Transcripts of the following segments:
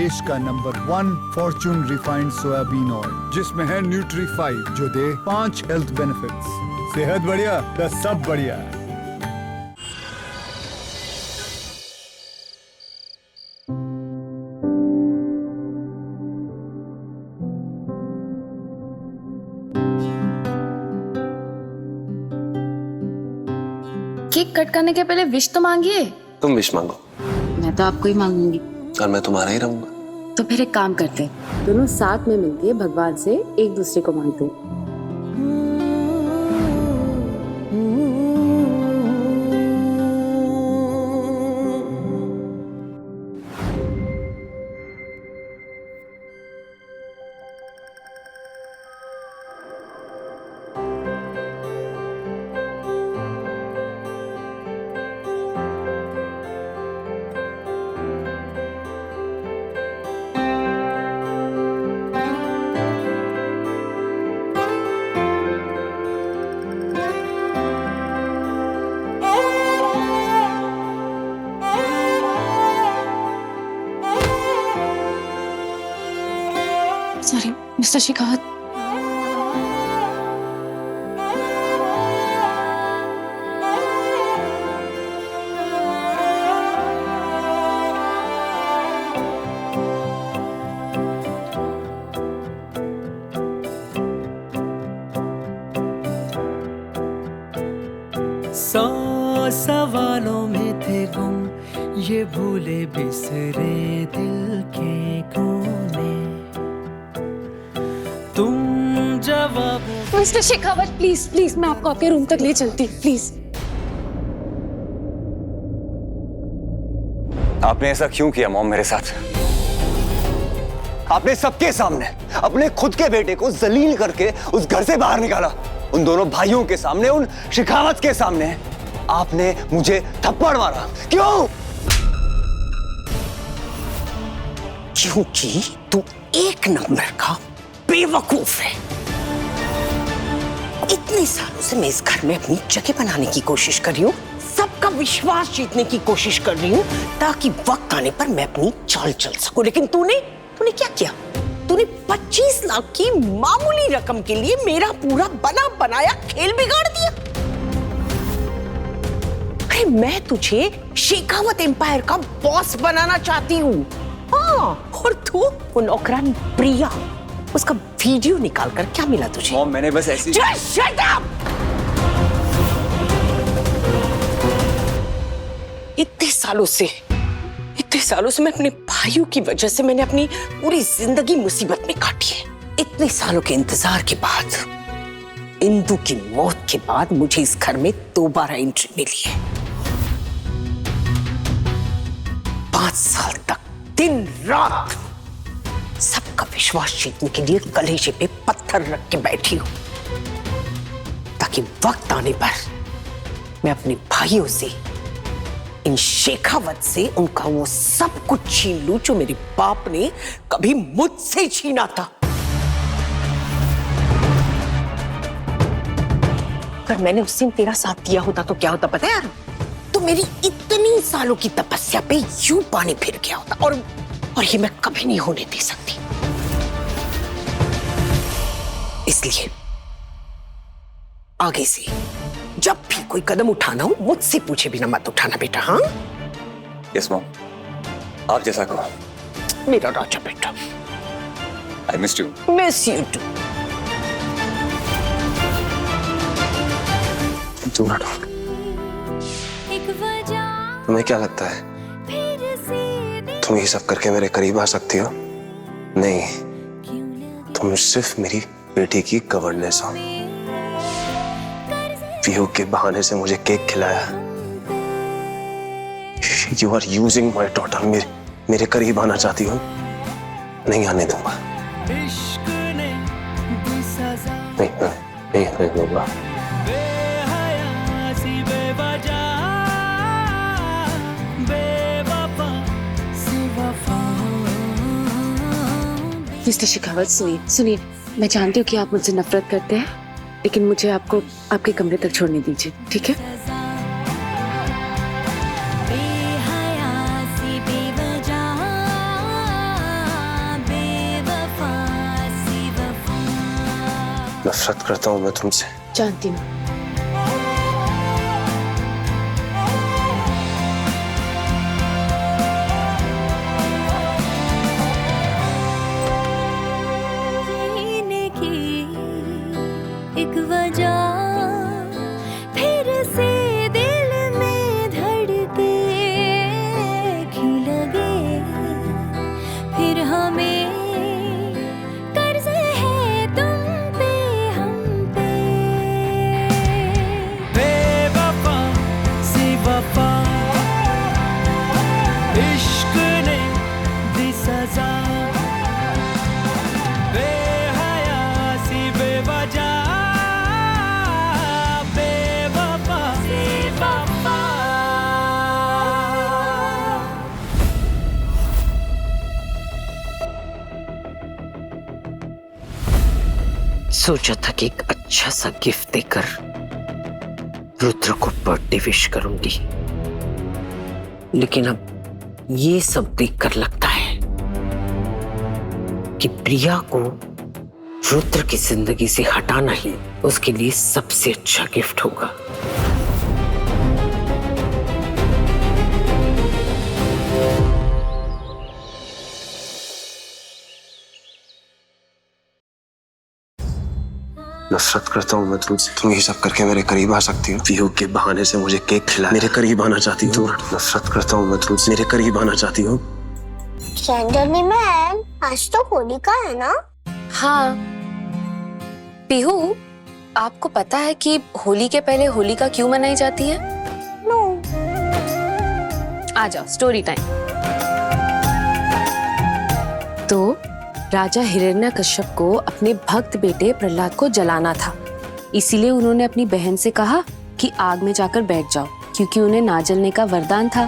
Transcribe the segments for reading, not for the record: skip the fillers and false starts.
देश का number 1 Fortune refined soybean oil, जिसमें है न्यूट्री5 जो दे 5 हेल्थ बेनिफिट्स। सेहत बढ़िया तो सब बढ़िया। केक कट करने के पहले विश तो मांगिए। तुम विश मांगो। मैं तो आपको ही मांगूंगी। और मैं तुम्हारा ही रहूंगा। तो फिर एक काम करते हैं, दोनों साथ में मिलके भगवान से एक दूसरे को मांगते हैं। Sorry mister Shekhawat. सौ सवालों में थे गुम ये भूले बिसरे दिल के कोने, तुम जवाब। मिस्टर शेखावत प्लीज प्लीज, मैं आपको आपके रूम तक ले चलती हूँ प्लीज। आपने ऐसा क्यों किया मॉम मेरे साथ? आपने सबके सामने अपने खुद के बेटे को जलील करके उस घर से बाहर निकाला। उन दोनों भाइयों के सामने, उन शेखावत के सामने आपने मुझे थप्पड़ मारा। क्यों? क्योंकि तू एक नंबर का बेवकूफ है। इतने सालों से मैं इस घर में अपनी जगह बनाने की कोशिश कर रही हूँ, सबका विश्वास जीतने की कोशिश कर रही हूँ, ताकि वक्त आने पर मैं अपनी चाल चल सकूं। लेकिन तूने क्या किया? तूने 25 लाख की मामूली रकम के लिए मेरा पूरा बना बनाया खेल बिगाड़ दिया। अरे मैं तुझे शेखावत एम्पायर का बॉस बनाना चाहती हूँ। हाँ, और तू वो नौकरानी प्रिया, उसका वीडियो निकाल कर क्या मिला तुझे? मॉम मैंने बस ऐसी। Just shut up! इतने सालों से मैं अपने भाइयों की वजह से मैंने अपनी पूरी जिंदगी मुसीबत में काटी है। इतने सालों के इंतजार के बाद, इंदु की मौत के बाद मुझे इस घर में दोबारा एंट्री मिली है। 5 साल तक दिन रात सबका विश्वास जीतने के लिए कलेजे पे पत्थर रख के बैठी हूं, ताकि वक्त आने पर मैं अपने भाइयों से, इन शेखावत से, उनका वो सब कुछ छीन लूं जो मेरे बाप ने कभी मुझसे छीना था। अगर मैंने उस दिन तेरा साथ दिया होता तो क्या होता पता है यार? तो मेरी इतनी सालों की तपस्या पे यूं पानी फिर गया होता, और ये मैं कभी नहीं होने दे सकती। इसलिए आगे से जब भी कोई कदम उठाना हो, मुझसे पूछे बिना मत उठाना बेटा। हाँ? यस मॉम, आप जैसा कहो। मेरा राजा बेटा। I missed you. Miss you too. तुम्हें क्या लगता है तुम ये सब करके मेरे करीब आ सकती हो? नहीं, तुम सिर्फ मेरी बेटी की गवर्नेंस हो। वियोग के बहाने से मुझे केक खिलाया। You are using my daughter. मेरे करीब आना चाहती हो? नहीं आने दूंगा। नहीं दूंगा। मिस्टर शेखावत सुनिए, मैं जानती हूँ कि आप मुझसे नफरत करते हैं, लेकिन मुझे आपको आपके कमरे तक छोड़ने दीजिए, ठीक है? नफरत करता हूँ मैं तुमसे। जानती हूँ। जीने की एक वजह फिर से दिल में धड़के क्यों लगे फिर हमें कर्ज है तुम पे हम पे बेवफा सी वफा इश्क ने दी सजा बेहया सी बेवजह बेवफा सी वफा। सोचा था कि एक अच्छा सा गिफ्ट देकर रुद्र को बर्थडे विश करूंगी, लेकिन अब ये सब देखकर लगता है कि प्रिया को रुद्र की जिंदगी से हटाना ही उसके लिए सबसे अच्छा गिफ्ट होगा। नफरत करता हूँ मैं तुमसे। तुम ये सब करके मेरे करीब आ सकती हो। पीहू के बहाने से मुझे केक खिला मेरे करीब आना चाहती हो। नफरत करता हूँ मैं तुमसे। मेरे करीब आना चाहती हो। चंदनी मैम, आज तो होलिका है ना? हाँ पीहू, आपको पता है कि होली के पहले होलिका क्यों मनाई जाती है? नो। आ जाओ, स्टोरी टाइम। तो राजा हिरण्यकश्यप को अपने भक्त बेटे प्रहलाद को जलाना था, इसीलिए उन्होंने अपनी बहन से कहा कि आग में जाकर बैठ जाओ, क्योंकि उन्हें ना जलने का वरदान था।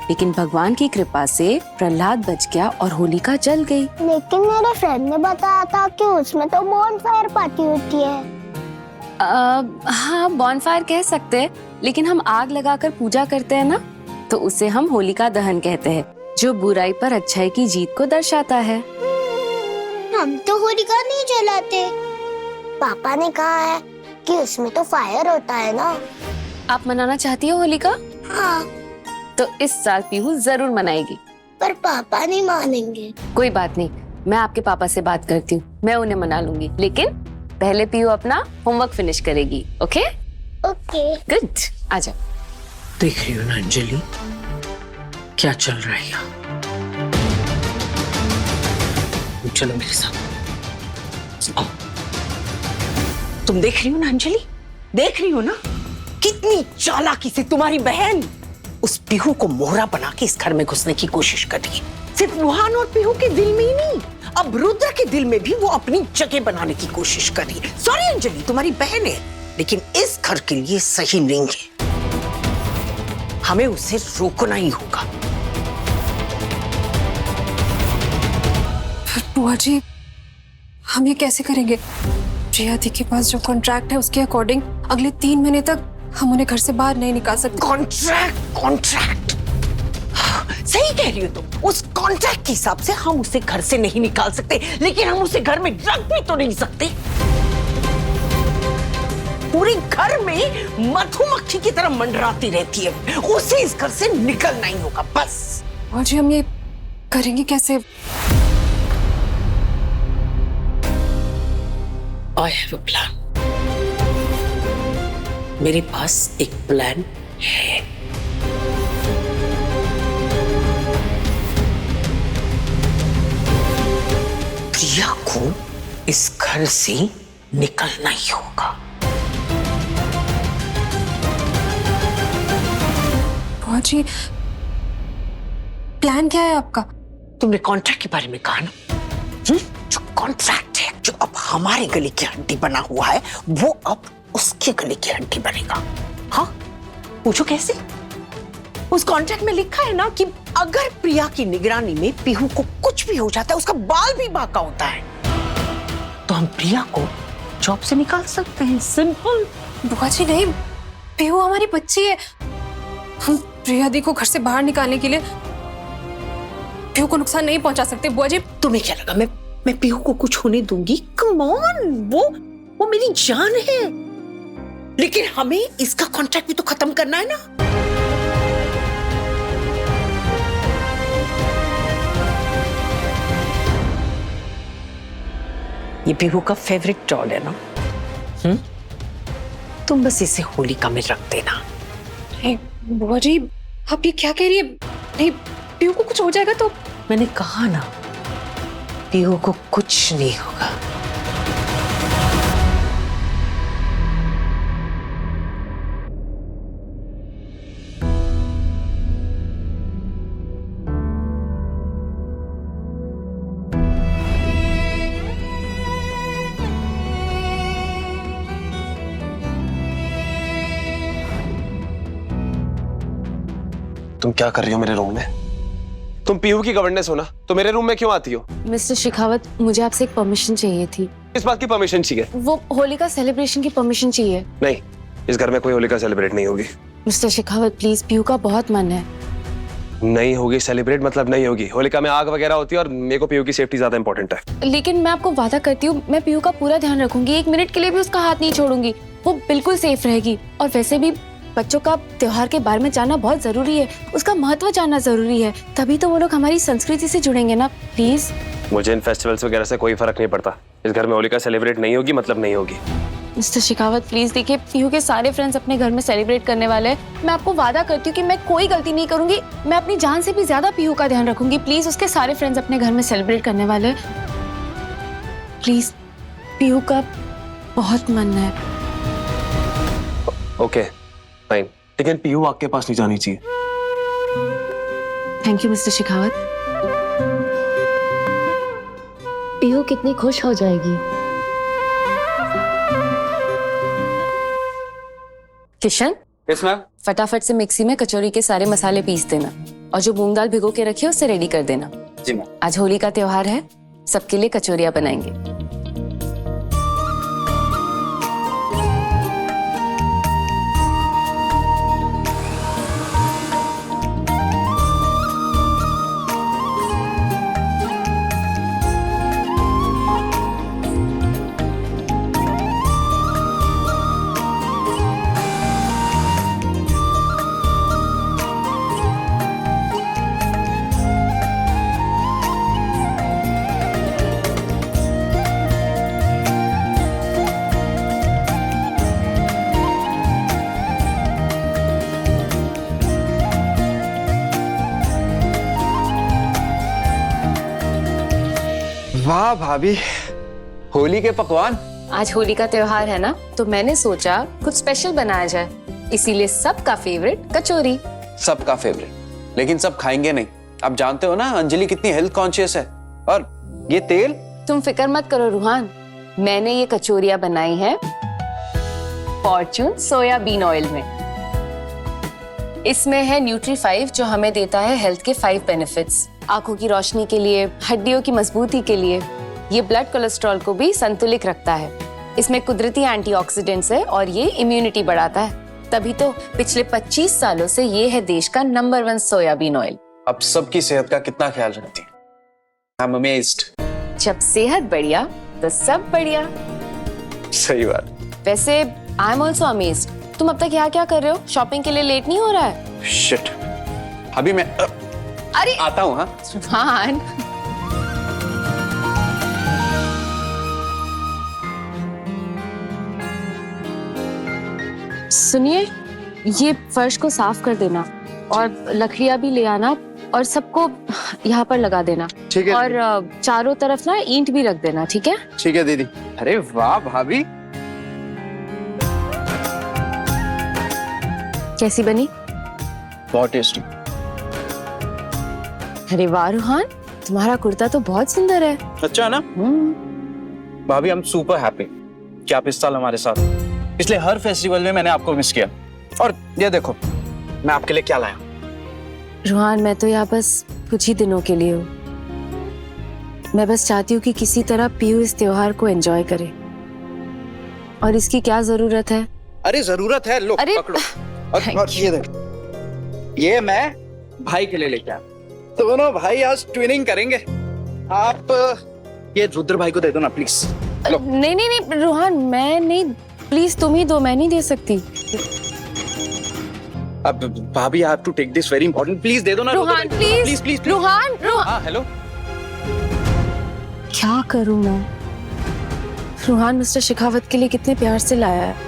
लेकिन भगवान की कृपा से प्रहलाद बच गया और होलिका जल गई। लेकिन मेरे फ्रेंड ने बताया था कि उसमें तो बॉनफायर पार्टी होती है। हाँ, बॉनफायर कह सकते हैं, लेकिन हम आग लगाकर पूजा करते हैं ना, तो उसे हम होलिका दहन कहते हैं, जो बुराई पर अच्छाई की जीत को दर्शाता है। हम तो होलिका नहीं जलाते। पापा ने कहा है कि उसमें तो फायर होता है ना। आप मनाना चाहती हो होलिका? हाँ, तो इस साल पीहू जरूर मनाएगी। पर पापा नहीं मानेंगे। कोई बात नहीं, मैं आपके पापा से बात करती हूँ, मैं उन्हें मना लूंगी, लेकिन पहले पीहू अपना होमवर्क फिनिश करेगी। Okay okay. गुड, आजा। देख रही हो ना अंजलि, क्या चल रहा है यहाँ? चलो मेरे साथ। आओ। तुम देख रही हो ना अंजलि, देख रही हो ना कितनी चालाकी से तुम्हारी बहन उस पीहू को मोहरा बना के इस घर में घुसने की कोशिश कर रही है। सिर्फ रूहान और पीहू के दिल में ही नहीं, अब रुद्र के दिल में भी वो अपनी जगह बनाने की कोशिश कर रही है। सॉरी अंजलि, तुम्हारी बहन है, लेकिन इस घर के लिए सही नहीं है। हमें उसे रोकना ही होगा। बुआ जी, हम ये कैसे करेंगे? प्रिया दी के पास जो कॉन्ट्रैक्ट है उसके अकॉर्डिंग अगले 3 महीने तक हम उन्हें घर से बाहर नहीं निकाल सकते। कॉन्ट्रैक्ट सही कह रही हो तुम। उस कॉन्ट्रैक्ट के हिसाब से हम उसे घर से नहीं निकाल सकते, लेकिन हम उसे घर में रख भी तो नहीं सकते। पूरे घर में मधुमक्खी की तरह मंडराती रहती है, उसे इस घर से निकलना ही होगा बस। बुआ जी, हम ये करेंगे कैसे? I have a plan. मेरे पास एक प्लान है। प्रिया को इस घर से निकलना ही होगा। बुआ जी, प्लान क्या है आपका? तुमने कॉन्ट्रैक्ट के बारे में कहा ना? जो कॉन्ट्रैक्ट है, जो अब हमारे गले की हड्डी बना हुआ है, वो अब उसके गले की हड्डी बनेगा। हाँ, पूछो कैसे? उस कॉन्ट्रैक्ट में लिखा है ना कि अगर प्रिया की निगरानी में पीहू को कुछ भी हो जाता है, उसका बाल भी बांका होता है, तो हम प्रिया को जॉब से निकाल सकते हैं। सिंपल। बुआ जी नहीं, पीहू हमारी बच्ची है। हम प्रिया दी को घर से बाहर निकालने के लिए पीहू को नुकसान नहीं पहुंचा सकते। बुआ जी, तुम्हें क्या लगा मैं पीहू को कुछ होने दूंगी? कम ऑन, वो मेरी जान है, लेकिन हमें इसका कॉन्ट्रैक्ट भी तो खत्म करना है ना। ये पीहू का फेवरेट डॉल है ना? तुम बस इसे होलिका में रख देना। बुआ जी, आप ये क्या कह रही है? नहीं, पीहू को कुछ हो जाएगा तो? मैंने कहा ना, पीहू को कुछ नहीं होगा। तुम क्या कर रही हो मेरे रूम में? तुम पीहू की गवर्नेंस हो ना, तो मेरे रूम में क्यों आती हो? मिस्टर शेखावत, मुझे आपसे एक परमिशन चाहिए थी। इस बात की परमिशन चाहिए? वो होलिका सेलिब्रेशन की परमिशन चाहिए। नहीं, इस घर में कोई होलिका सेलिब्रेट नहीं होगी। मिस्टर शेखावत प्लीज, पीहू का बहुत मन है। नहीं होगी सेलिब्रेट, मतलब नहीं होगी। होलिका में आग वगैरह होती है और मेरे को पीहू की सेफ्टी ज्यादा इंपॉर्टेंट है। लेकिन मैं आपको वादा करती हूँ, मैं पीहू का पूरा ध्यान रखूंगी, 1 मिनट के लिए भी उसका हाथ नहीं छोड़ूंगी। वो बिल्कुल सेफ रहेगी। और वैसे भी बच्चों का त्योहार के बारे में जानना बहुत जरूरी है, उसका महत्व जानना जरूरी है, तभी तो वो लोग हमारी संस्कृति से जुड़ेंगे ना। प्लीज। मुझे इन फेस्टिवल्स वगैरह से कोई फर्क नहीं पड़ता। इस घर में होलिका सेलिब्रेट नहीं होगी, मतलब नहीं होगी। मिस्टर शेखावत प्लीज, देखिए पीहू के सारे फ्रेंड्स अपने घर में सेलिब्रेट करने वाले हैं। मैं आपको वादा करती हूँ कि मैं कोई गलती नहीं करूंगी। मैं अपनी जान से भी ज्यादा पीहू का ध्यान रखूंगी। प्लीज, उसके सारे फ्रेंड्स अपने घर में सेलिब्रेट करने वाले हैं। प्लीज, पीहू का बहुत मन है। ओके फाइन, लेकिन पीहू आग के पास नहीं जानी चाहिए। Thank you mister Shekhawat. Pihu कितनी खुश हो जाएगी। Kishan, yes ma'am. फटाफट से मिक्सी में कचौरी के सारे मसाले पीस देना और जो मूंग दाल भिगो के रखी है उससे रेडी कर देना। जी मैम। आज होली का त्योहार है, सबके लिए कचौरियां बनाएंगे। वाह भाभी, होली के पकवान। आज होली का त्योहार है ना, तो मैंने सोचा कुछ स्पेशल बनाया जाए, इसीलिए सबका फेवरेट कचौरी। सबका फेवरेट, लेकिन सब खाएंगे नहीं। आप जानते हो ना अंजलि कितनी हेल्थ कॉन्शियस है। और ये तेल? तुम फिक्र मत करो रूहान, मैंने ये कचौरियां बनाई है फॉर्च्यून सोयाबीन ऑयल में। इसमें है न्यूट्री5 जो हमें देता है हेल्थ के 5 बेनिफिट्स। आंखों की रोशनी के लिए, हड्डियों की मजबूती के लिए। ये ब्लड कोलेस्ट्रॉल को भी संतुलित रखता है। इसमें कुदरती एंटीऑक्सीडेंट्स है और ये इम्यूनिटी बढ़ाता है। तभी तो पिछले 25 सालों से ये है देश का नंबर 1 सोयाबीन ऑयल। अब सबकी सेहत का कितना ख्याल रखती है। I am amazed. जब सेहत बढ़िया तो सब बढ़िया। सही बात। वैसे आई एम ऑल्सो अमेज्ड। तुम अब तक यहाँ क्या कर रहे हो? शॉपिंग के लिए लेट नहीं हो रहा है? शिट, अभी मैं अरे आता हूँ। हाँ रूहान, सुनिए, ये फर्श को साफ कर देना और लकड़ियां भी ले आना और सबको यहाँ पर लगा देना। ठीक है। और चारों तरफ ना ईंट भी रख देना, ठीक है? ठीक है दीदी। अरे वाह भाभी, कैसी बनी? बहुत टेस्टी। अरे वाह रूहान, तुम्हारा कुर्ता तो बहुत सुंदर है। अच्छा है ना भाभी? हम सुपर हैप्पी कि आप इस साल हमारे साथ। पिछले हर फेस्टिवल में मैंने आपको मिस किया, और ये देखो मैं आपके लिए क्या लाया। रूहान, मैं तो यहाँ बस कुछ ही दिनों के लिए हूँ। मैं बस चाहती हूँ कि किसी तरह पीहू इस त्योहार को एंजॉय करे। और इसकी क्या जरूरत है? अरे जरूरत है, लो अरे, पकड़ो। और ये देखो, ये मैं भाई के लिए लेके आया। दोनों भाई आज ट्विनिंग करेंगे। आप ये रुद्र भाई को दे दो ना प्लीज। लो। नहीं नहीं नहीं रोहन, मैं नहीं, प्लीज तुम ही दो, मैं नहीं दे सकती। अब भाभी, I have to take this very important, please दे दो ना। Rohan please please please. Rohan हाँ हेलो। क्या करूं मैं? रोहन मिस्टर शेखावत के लिए कितने प्यार से लाया है।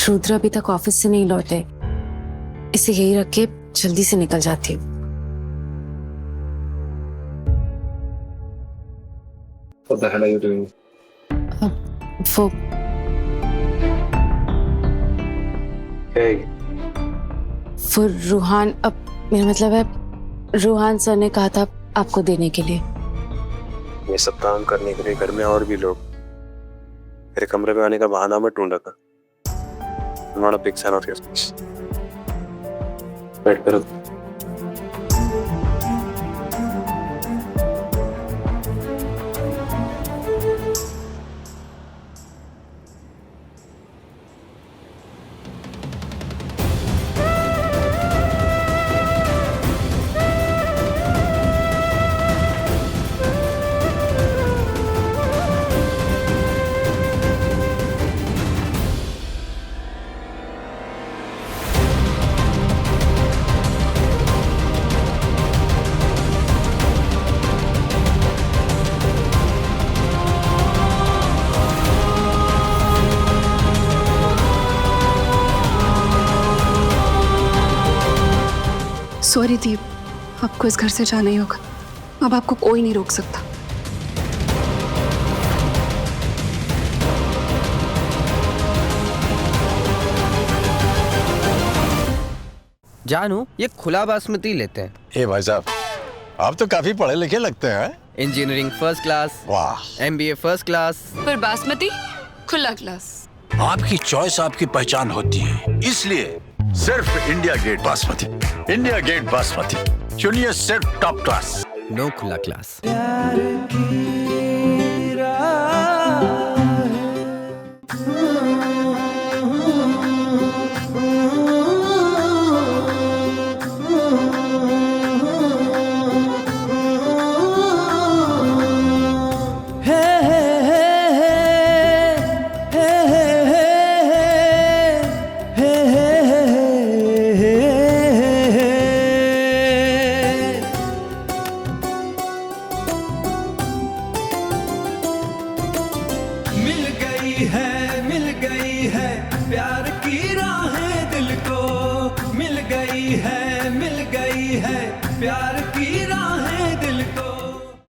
रुद्र अभी तक ऑफिस से नहीं लौटे, इसे यही रख के जल्दी से निकल जाती हूँ। What the hell are you doing? वो Hey, वो रूहान, अब मेरा मतलब है रूहान सर ने कहा था आपको देने के लिए। ये सब काम करने के लिए घर में और भी लोग, मेरे कमरे में आने का बहाना मत ढूंढा था। I'm not a big fan of yours. बैठ करो। सॉरी दीप, आपको इस घर से जाना ही होगा। अब आपको कोई नहीं रोक सकता। जानू, ये खुला बासमती लेते हैं। ए भाई साहब, आप तो काफी पढ़े लिखे लगते हैं। इंजीनियरिंग फर्स्ट क्लास, वाह। एमबीए फर्स्ट क्लास, पर बासमती खुला क्लास। आपकी चॉइस आपकी पहचान होती है, इसलिए सिर्फ India Gate basmati. India Gate basmati चुनिए, सिर्फ टॉप क्लास, नो खुला क्लास। मिल गई है प्यार की राहें दिल को, मिल गई है